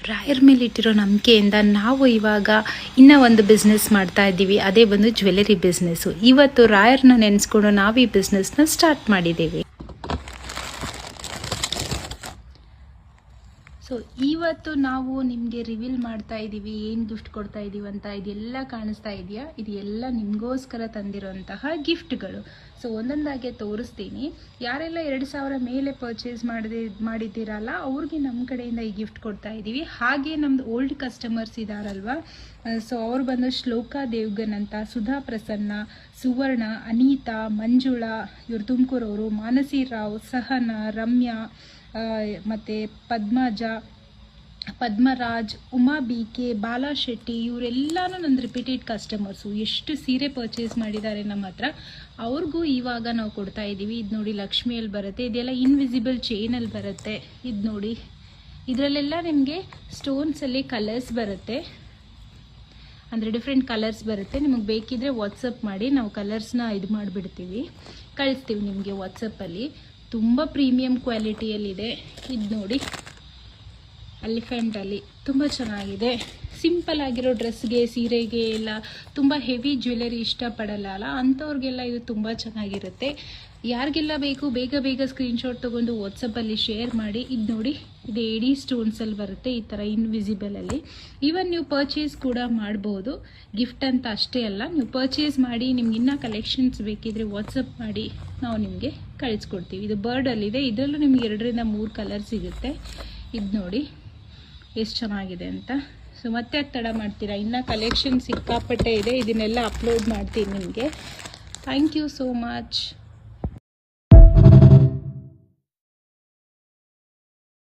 ರಾಯರ್ ಮೇಲೆ ಇಟ್ಟಿರೋ ನಂಬಿಕೆಯಿಂದ ನಾವು ಇವಾಗ ಇನ್ನೂ ಒಂದು ಬಿಸ್ನೆಸ್ ಮಾಡ್ತಾ ಇದ್ದೀವಿ. ಅದೇ ಬಂದು ಜ್ಯುವೆಲರಿ ಬಿಸ್ನೆಸ್ಸು. ಇವತ್ತು ರಾಯರ್ನ ನೆನೆಸ್ಕೊಂಡು ನಾವು ಈ ಬಿಸ್ನೆಸ್ನ ಸ್ಟಾರ್ಟ್ ಮಾಡಿದ್ದೀವಿ. ಸೊ ಇವತ್ತು ನಾವು ನಿಮಗೆ ರಿವೀಲ್ ಮಾಡ್ತಾ ಇದ್ದೀವಿ ಏನು ಗಿಫ್ಟ್ ಕೊಡ್ತಾ ಇದ್ದೀವಿ ಅಂತ. ಇದೆಲ್ಲ ಕಾಣಿಸ್ತಾ ಇದೆಯಾ? ಇದು ಎಲ್ಲ ನಿಮಗೋಸ್ಕರ ತಂದಿರೋಂತಹ ಗಿಫ್ಟ್ಗಳು. ಸೊ ಒಂದೊಂದಾಗೆ ತೋರಿಸ್ತೀನಿ. ಯಾರೆಲ್ಲ 2000 ಮೇಲೆ ಪರ್ಚೇಸ್ ಮಾಡಿದ್ದೀರಲ್ಲ ಅವ್ರಿಗೆ ನಮ್ಮ ಕಡೆಯಿಂದ ಈ ಗಿಫ್ಟ್ ಕೊಡ್ತಾ ಇದ್ದೀವಿ. ಹಾಗೆ ನಮ್ಮದು ಓಲ್ಡ್ ಕಸ್ಟಮರ್ಸ್ ಇದ್ದಾರಲ್ವ, ಸೊ ಅವ್ರು ಬಂದು ಶ್ಲೋಕಾ ದೇವ್ಗನ್ ಅಂತ, ಸುಧಾ ಪ್ರಸನ್ನ, ಸುವರ್ಣ, ಅನೀತಾ, ಮಂಜುಳಾ, ಇವರು ತುಮಕೂರವರು, ಮಾನಸಿ ರಾವ್, ಸಹನಾ, ರಮ್ಯಾ, ಮತ್ತು ಪದ್ಮರಾಜ್, ಉಮಾ BK, ಬಾಲಾ ಶೆಟ್ಟಿ, ಇವರೆಲ್ಲನೂ ನನ್ನ ರಿಪೀಟೆಡ್ ಕಸ್ಟಮರ್ಸು. ಎಷ್ಟು ಸೀರೆ ಪರ್ಚೇಸ್ ಮಾಡಿದ್ದಾರೆ ನಮ್ಮ ಹತ್ರ, ಅವ್ರಿಗೂ ಇವಾಗ ನಾವು ಕೊಡ್ತಾ ಇದ್ದೀವಿ. ಇದು ನೋಡಿ ಲಕ್ಷ್ಮಿಯಲ್ಲಿ ಬರುತ್ತೆ, ಇದೆಲ್ಲ ಇನ್ವಿಸಿಬಲ್ ಚೈನಲ್ಲಿ ಬರುತ್ತೆ. ಇದು ನೋಡಿ, ಇದರಲ್ಲೆಲ್ಲ ನಿಮಗೆ ಸ್ಟೋನ್ಸಲ್ಲಿ ಕಲರ್ಸ್ ಬರುತ್ತೆ, ಅಂದರೆ ಡಿಫ್ರೆಂಟ್ ಕಲರ್ಸ್ ಬರುತ್ತೆ. ನಿಮಗೆ ಬೇಕಿದ್ರೆ ವಾಟ್ಸಪ್ ಮಾಡಿ, ನಾವು ಕಲರ್ಸ್ನ ಇದು ಮಾಡಿಬಿಡ್ತೀವಿ, ಕಳಿಸ್ತೀವಿ ನಿಮಗೆ ವಾಟ್ಸಪ್ಪಲ್ಲಿ. ತುಂಬ ಪ್ರೀಮಿಯಂ ಕ್ವಾಲಿಟಿಯಲ್ಲಿದೆ. ಇದು ನೋಡಿ ಎಲಿಫೆಂಟಲ್ಲಿ ತುಂಬ ಚೆನ್ನಾಗಿದೆ. ಸಿಂಪಲ್ ಆಗಿರೋ ಡ್ರೆಸ್ಗೆ, ಸೀರೆಗೆ ಎಲ್ಲ ತುಂಬ ಹೆವಿ ಜ್ಯುವೆಲರಿ ಇಷ್ಟಪಡಲ್ಲ ಅಲ್ಲ, ಅಂಥವ್ರಿಗೆಲ್ಲ ಇದು ತುಂಬ ಚೆನ್ನಾಗಿರುತ್ತೆ. ಯಾರಿಗೆಲ್ಲ ಬೇಕು ಬೇಗ ಬೇಗ ಸ್ಕ್ರೀನ್ಶಾಟ್ ತೊಗೊಂಡು ವಾಟ್ಸಪ್ಪಲ್ಲಿ ಶೇರ್ ಮಾಡಿ. ಇದು ನೋಡಿ, ಇದು ಏಡಿ ಸ್ಟೋನ್ಸಲ್ಲಿ ಬರುತ್ತೆ, ಈ ಥರ ಇನ್ವಿಸಿಬಲಲ್ಲಿ. ಈವನ್ ನೀವು ಪರ್ಚೇಸ್ ಕೂಡ ಮಾಡ್ಬೋದು, ಗಿಫ್ಟ್ ಅಂತ ಅಷ್ಟೇ ಅಲ್ಲ. ನೀವು ಪರ್ಚೇಸ್ ಮಾಡಿ, ನಿಮ್ಗೆ ಇನ್ನೂ ಕಲೆಕ್ಷನ್ಸ್ ಬೇಕಿದ್ರೆ ವಾಟ್ಸಪ್ ಮಾಡಿ, ನಾವು ನಿಮಗೆ ಕಳಿಸ್ಕೊಡ್ತೀವಿ. ಇದು ಬರ್ಡಲ್ಲಿದೆ, ಇದರಲ್ಲೂ ನಿಮ್ಗೆ 2 ರಿಂದ 3 ಕಲರ್ ಸಿಗುತ್ತೆ. ಇದು ನೋಡಿ ಎಷ್ಟು ಚೆನ್ನಾಗಿದೆ ಅಂತ. ಸೊ ಮತ್ತೆ ತಡ ಮಾಡ್ತೀರಾ, ಇನ್ನೂ ಕಲೆಕ್ಷನ್ ಸಿಕ್ಕಾಪಟ್ಟೆ ಇದೆ, ಇದನ್ನೆಲ್ಲ ಅಪ್ಲೋಡ್ ಮಾಡ್ತೀನಿ ನಿಮಗೆ. Thank you so much.